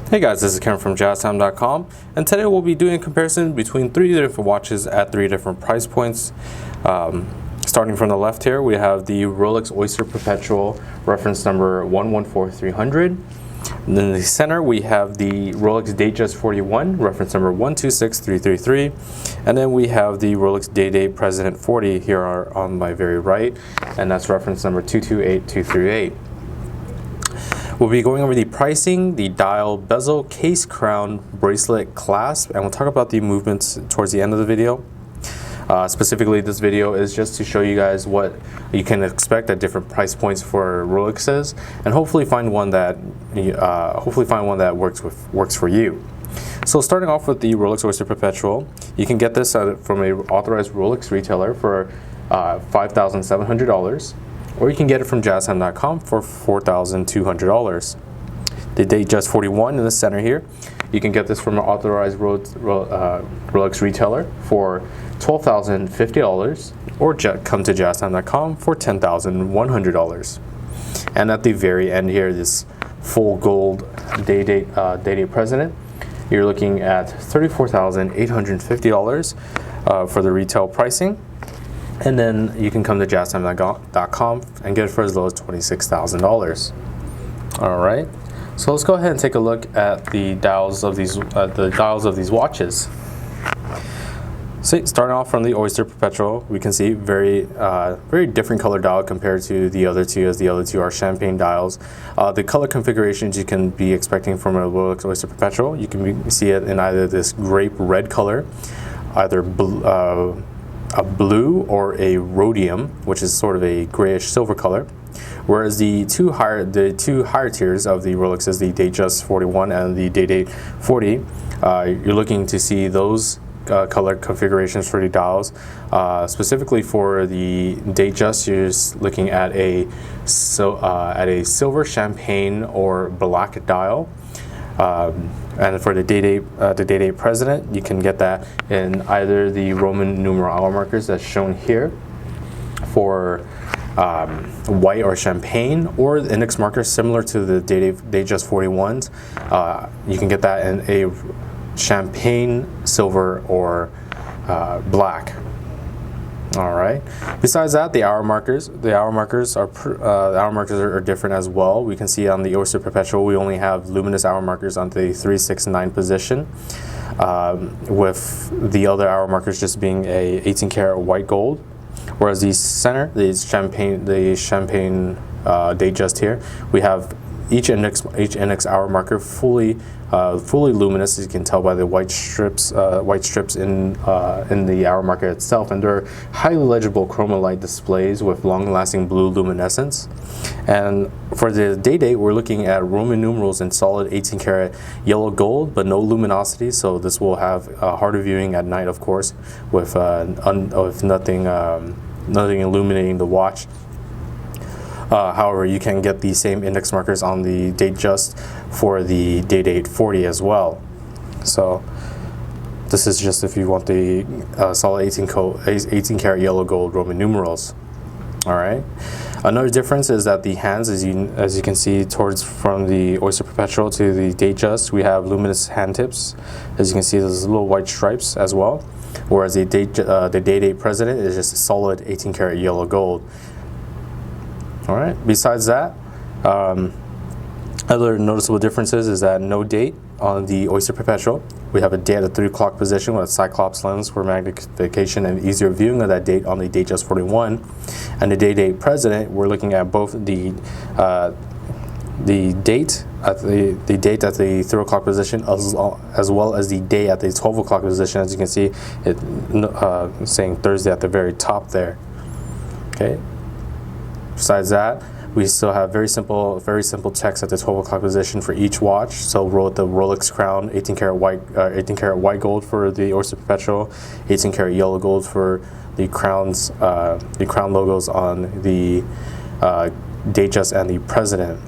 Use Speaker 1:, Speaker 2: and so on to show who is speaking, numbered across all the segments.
Speaker 1: Hey guys, this is Karen from JazTime.com, and today we'll be doing a comparison between three different watches at three different price points. Starting from the left here, we have the Rolex Oyster Perpetual, reference number 114300. And then in the center, we have the Rolex Datejust 41, reference number 126333. And then we have the Rolex Day-Date President 40 here on my very right, and that's reference number 228238. We'll be going over the pricing, the dial, bezel, case, crown, bracelet, clasp, and we'll talk about the movements towards the end of the video. Specifically, this video is just to show you guys what you can expect at different price points for Rolexes, and hopefully find one that works for you. So starting off with the Rolex Oyster Perpetual, you can get this from a authorized Rolex retailer for $5,700. Or you can get it from JazTime.com for $4,200. The Datejust 41 in the center here, you can get this from an authorized Rolex retailer for $12,050, or come to JazTime.com for $10,100. And at the very end here, this full gold Day-Date President, you're looking at $34,850 for the retail pricing. And then you can come to JazTime.com and get it for as low as $26,000. All right, so let's go ahead and take a look at the dials of these watches. So starting off from the Oyster Perpetual, we can see very different color dial compared to the other two, as the other two are champagne dials. The color configurations you can be expecting from a Rolex Oyster Perpetual, you can see it in either this grape red color, either a blue or a rhodium, which is sort of a grayish silver color, whereas the two higher tiers of the Rolexes, the Datejust 41 and the Day-Date 40, you're looking to see those color configurations for the dials. Specifically for the Datejust, you're just looking at a silver champagne or black dial. And for the Day-Date President, you can get that in either the Roman numeral hour markers that's shown here for white or champagne, or the index markers similar to the Datejust 41s. You can get that in a champagne, silver, or black. All right. Besides that, the hour markers are different as well. We can see on the Oyster Perpetual, we only have luminous hour markers on the 369 position, with the other hour markers just being a 18 karat white gold. Whereas the center, the champagne Datejust here, we have each index hour marker fully luminous, as you can tell by the white strips in the hour marker itself, and they're highly legible chroma light displays with long-lasting blue luminescence. And for the Day-Date, we're looking at Roman numerals in solid 18 karat yellow gold, but no luminosity, so this will have harder viewing at night, of course, with nothing illuminating the watch. However, you can get the same index markers on the Datejust for the Day-Date 40 as well. So this is just if you want the solid 18 karat yellow gold Roman numerals. All right. Another difference is that the hands, as you can see from the Oyster Perpetual to the Datejust, we have luminous hand tips. As you can see, there's little white stripes as well. Whereas the Day-Date President is just a solid 18 karat yellow gold. All right. Besides that, other noticeable differences is that no date on the Oyster Perpetual. We have a date at the 3 o'clock position with a Cyclops lens for magnification and easier viewing of that date on the Datejust 41. And the Day-Date President, we're looking at both the date at the 3 o'clock position as well as the day at the 12 o'clock position. As you can see, it saying Thursday at the very top there. Okay. Besides that, we still have very simple text at the 12 o'clock position for each watch. So the Rolex Crown, 18 karat white gold for the Oyster Perpetual, 18 karat yellow gold for the crown logos on the Datejust and the President.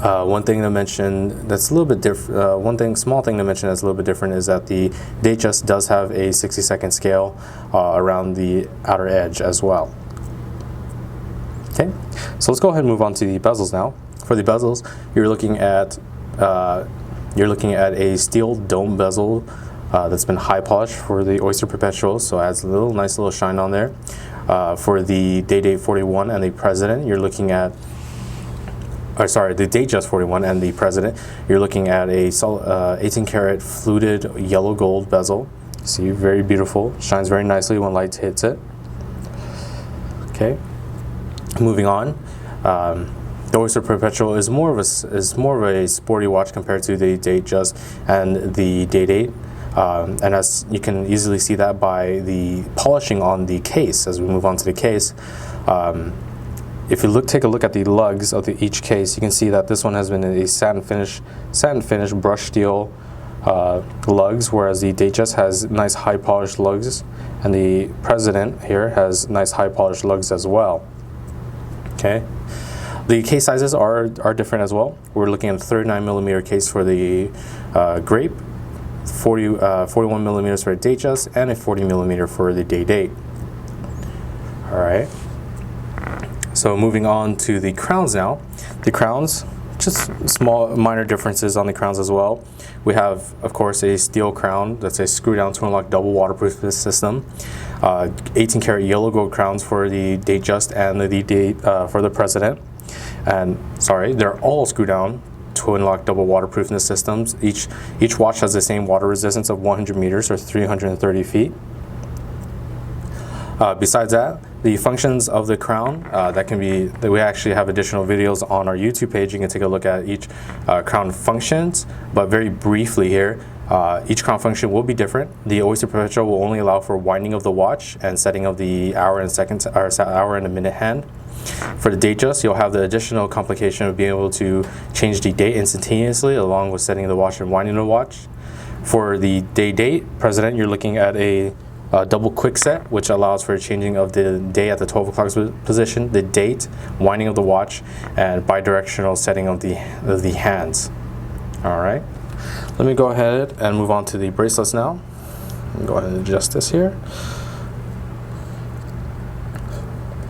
Speaker 1: One thing to mention that's a little bit different. Small thing to mention that's a little bit different is that the Datejust does have a 60-second scale around the outer edge as well. Okay, so let's go ahead and move on to the bezels now. For the bezels, you're looking at you're looking at a steel dome bezel that's been high polished for the Oyster Perpetual, so it adds a nice little shine on there. For the Day-Date 41 and the President, you're looking at, the Datejust 41 and the President, you're looking at a 18 karat fluted yellow gold bezel. See, very beautiful, shines very nicely when light hits it. Okay, moving on. The Oyster Perpetual is more of a sporty watch compared to the Datejust and the Day-Date. And as you can easily see that by the polishing on the case. As we move on to the case, if you take a look at the lugs of each case, you can see that this one has been a satin finish brushed steel lugs, whereas the Datejust has nice high polished lugs, and the President here has nice high polished lugs as well. Okay, the case sizes are different as well. We're looking at a 39mm case for the Grape, 41 millimeters for the Datejust, and a 40mm for the Day-Date. All right. So moving on to the crowns now. The crowns, just small minor differences on the crowns as well. We have, of course, a steel crown that's a screw-down twin lock double waterproof system. 18 karat yellow gold crowns for the Datejust and the Day-Date for the President. And sorry, they're all screw-down twin lock double waterproofness systems. Each watch has the same water resistance of 100 meters or 330 feet. Besides that, the functions of the crown that we actually have additional videos on our YouTube page. You can take a look at each crown functions, but very briefly here, each crown function will be different. The Oyster Perpetual will only allow for winding of the watch and setting of the hour and a minute hand. For the Datejust, you'll have the additional complication of being able to change the date instantaneously along with setting the watch and winding the watch. For the Day-Date President, you're looking at a double quick set, which allows for changing of the day at the 12 o'clock position, the date, winding of the watch, and bidirectional setting of the hands. All right, let me go ahead and move on to the bracelets now. Go ahead and adjust this here.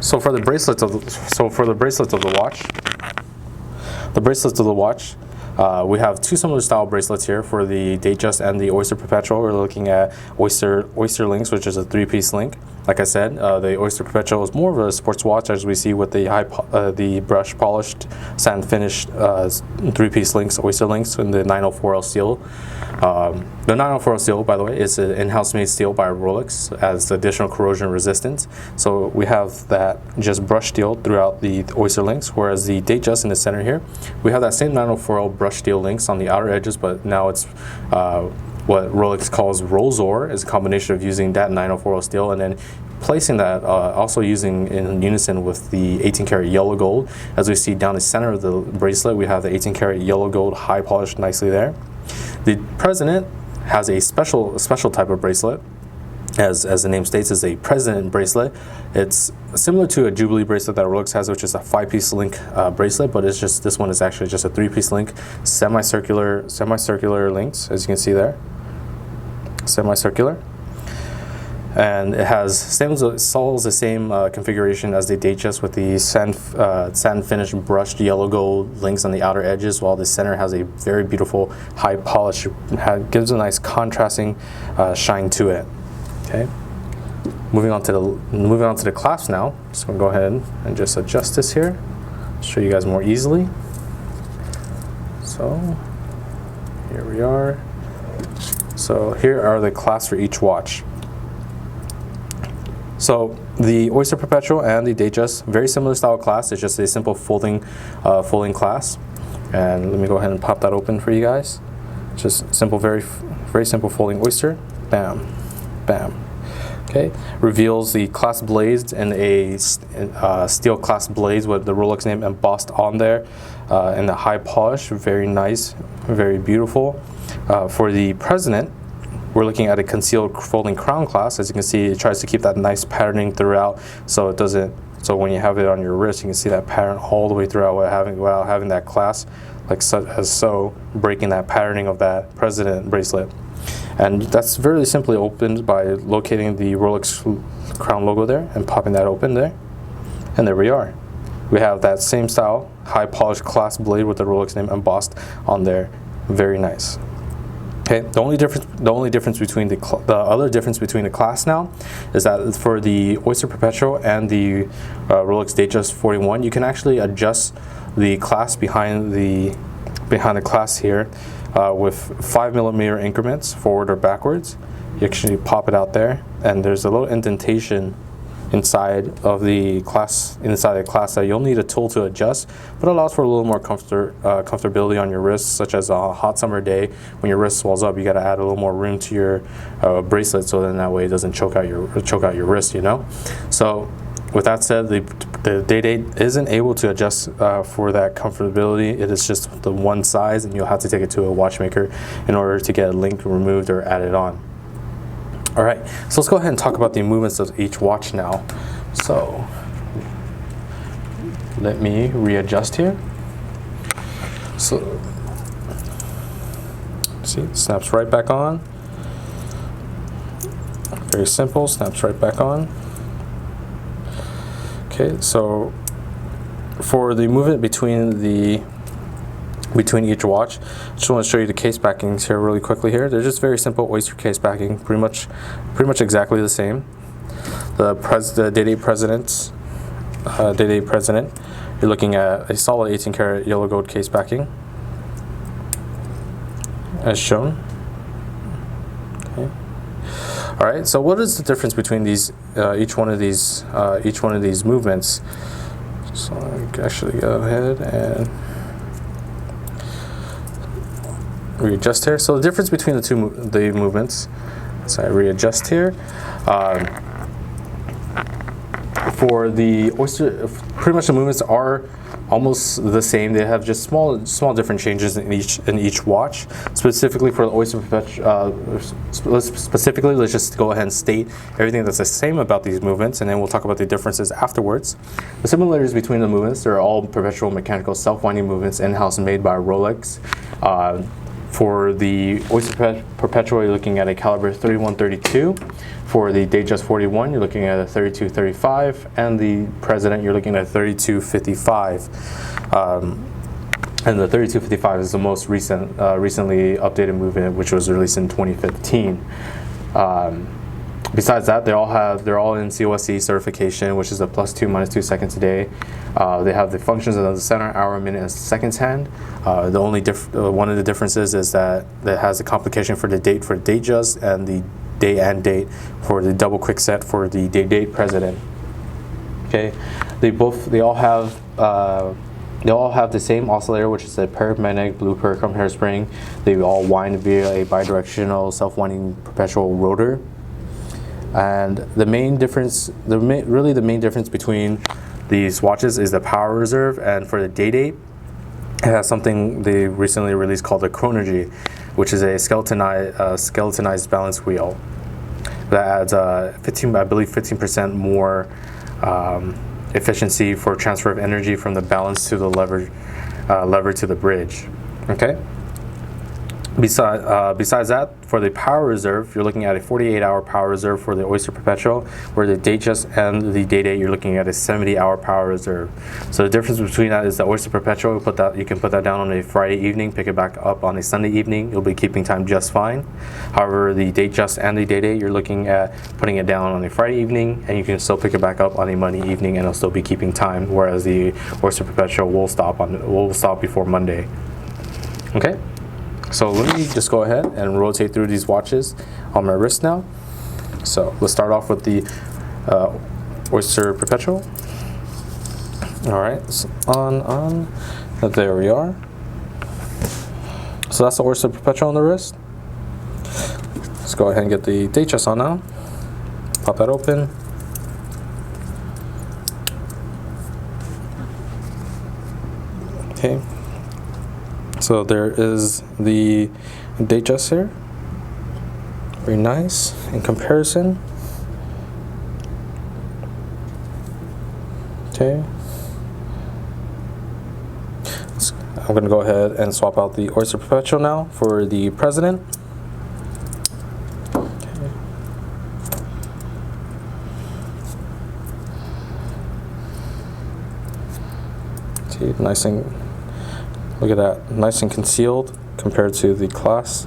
Speaker 1: So for the bracelets of the watch, we have two similar style bracelets here for the Datejust and the Oyster Perpetual. We're looking at Oyster links, which is a 3-piece link. Like I said, the Oyster Perpetual is more of a sports watch, as we see with the brush polished satin finished 3-piece links, Oyster links, in the 904L steel. The 904L steel, by the way, is an in-house made steel by Rolex as additional corrosion resistance. So we have that just brushed steel throughout the Oyster links, whereas the Datejust in the center here, we have that same 904L brushed steel links on the outer edges, but now it's what Rolex calls Rolesor, is a combination of using that 904L steel and then placing that also using in unison with the 18 karat yellow gold. As we see down the center of the bracelet, we have the 18 karat yellow gold high polished nicely there. The President has a special type of bracelet. As the name states, is a President bracelet. It's similar to a Jubilee bracelet that Rolex has, which is a 5-piece link bracelet, but it's just, this one is actually just a 3-piece link, semicircular links, as you can see there, semicircular. And it follows the same configuration as the Datejust with the satin finished brushed yellow gold links on the outer edges, while the center has a very beautiful high polish, gives a nice contrasting shine to it. Okay, moving on to the clasp now. Just gonna go ahead and just adjust this here, show you guys more easily. So here we are. So here are the clasps for each watch. So the Oyster Perpetual and the Datejust, very similar style clasp. It's just a simple folding clasp. And let me go ahead and pop that open for you guys. Just simple, very simple folding oyster. Bam, bam. Okay, reveals the clasp blades and a steel clasp blades with the Rolex name embossed on there, and the high polish. Very nice, very beautiful. For the President, we're looking at a concealed folding crown clasp. As you can see, it tries to keep that nice patterning throughout, so it doesn't. So when you have it on your wrist, you can see that pattern all the way throughout without having that clasp, like so, breaking that patterning of that President bracelet. And that's very simply opened by locating the Rolex crown logo there and popping that open there. And there we are. We have that same style, high polished clasp blade with the Rolex name embossed on there. Very nice. Okay, the only difference between the other difference between the class now is that for the Oyster Perpetual and the Rolex Datejust 41, you can actually adjust the clasp behind the clasp here with 5mm increments, forward or backwards. You actually pop it out there, and there's a little indentation inside the class that you'll need a tool to adjust, but allows for a little more comfortability on your wrists, such as a hot summer day when your wrist swells up. You got to add a little more room to your bracelet, so then that way it doesn't choke out your wrist, you know. So with that said, the Day-Date isn't able to adjust for that comfortability. It is just the one size, and you'll have to take it to a watchmaker in order to get a link removed or added on. All right, so let's go ahead and talk about the movements of each watch now. So let me readjust here. So see, it snaps right back on. Very simple, snaps right back on. Okay, so for the movement between each watch, just want to show you the case backings here really quickly here. They're just very simple oyster case backing, pretty much exactly the same. The Day-Date President, you're looking at a solid 18 karat yellow gold case backing, as shown. Okay. All right. So what is the difference between these each one of these movements? So I can actually go ahead and readjust here. So the difference between the movements, so I readjust here. For the oyster, pretty much the movements are almost the same. They have just small different changes in each watch. Specifically for the Oyster Perpetual, specifically, let's just go ahead and state everything that's the same about these movements, and then we'll talk about the differences afterwards. The similarities between the movements, they're all perpetual mechanical self-winding movements in-house made by Rolex. For the Oyster Perpetual, you're looking at a caliber 3132. For the Datejust 41, you're looking at a 3235, and the President, you're looking at a 3255. And the 3255 is the most recently updated movement, which was released in 2015. Besides that, they're all in COSC certification, which is a +2, -2 seconds a day. They have the functions of the center, hour, minute, and seconds hand. The only one of the differences is that it has a complication for the date for Datejust and the day and date for the double quick set for the Day-Date President. Okay, they all have the same oscillator, which is a paramagnetic blue Pericom hairspring. They all wind via a bidirectional self-winding perpetual rotor. And the main difference between these watches is the power reserve. And for the Day-Date, it has something they recently released called the Chronergy, which is a skeletonized balance wheel that adds 15% more efficiency for transfer of energy from the balance to the lever to the bridge. Okay. Besides that, for the power reserve, you're looking at a 48-hour power reserve for the Oyster Perpetual, where the Datejust and the Day-Date, you're looking at a 70-hour power reserve. So the difference between that is the Oyster Perpetual, you can put that down on a Friday evening, pick it back up on a Sunday evening. You'll be keeping time just fine. However, the Datejust and the Day-Date, you're looking at putting it down on a Friday evening, and you can still pick it back up on a Monday evening, and it'll still be keeping time. Whereas the Oyster Perpetual will stop before Monday. Okay. So let me just go ahead and rotate through these watches on my wrist now. So let's start off with the Oyster Perpetual. All right, so on, there we are. So that's the Oyster Perpetual on the wrist. Let's go ahead and get the Datejust on now. Pop that open. Okay. So there is the Datejust here. Very nice in comparison. Okay. I'm going to go ahead and swap out the Oyster Perpetual now for the President. Okay. See, nice and, look at that, nice and concealed compared to the class.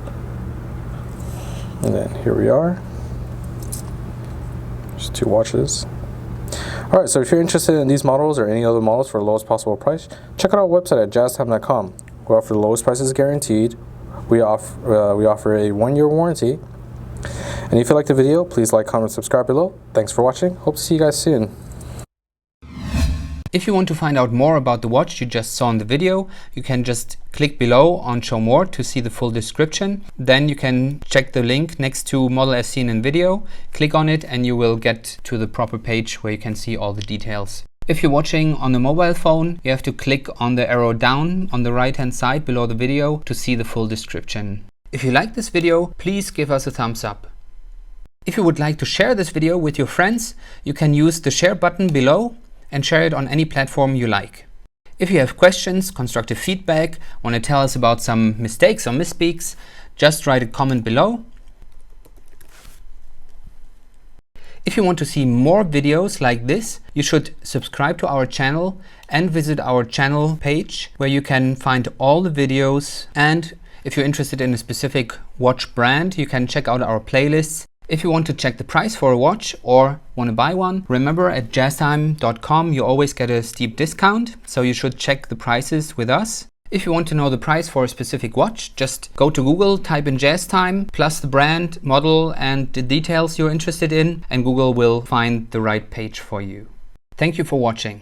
Speaker 1: And then here we are. There's 2 watches. Alright, so if you're interested in these models or any other models for the lowest possible price, check out our website at JazTime.com. We offer the lowest prices guaranteed. We offer a 1-year warranty. And if you like the video, please like, comment, subscribe below. Thanks for watching. Hope to see you guys soon.
Speaker 2: If you want to find out more about the watch you just saw in the video, you can just click below on Show More to see the full description. Then you can check the link next to model as seen in video, click on it and you will get to the proper page where you can see all the details. If you're watching on a mobile phone, you have to click on the arrow down on the right hand side below the video to see the full description. If you like this video, please give us a thumbs up. If you would like to share this video with your friends, you can use the share button below and share it on any platform you like. If you have questions, constructive feedback, want to tell us about some mistakes or misspeaks, just write a comment below. If you want to see more videos like this, you should subscribe to our channel and visit our channel page where you can find all the videos. And if you're interested in a specific watch brand, you can check out our playlists. If you want to check the price for a watch or want to buy one, remember at JazTime.com you always get a steep discount, so you should check the prices with us. If you want to know the price for a specific watch, just go to Google, type in JazTime, plus the brand, model and the details you're interested in, and Google will find the right page for you. Thank you for watching.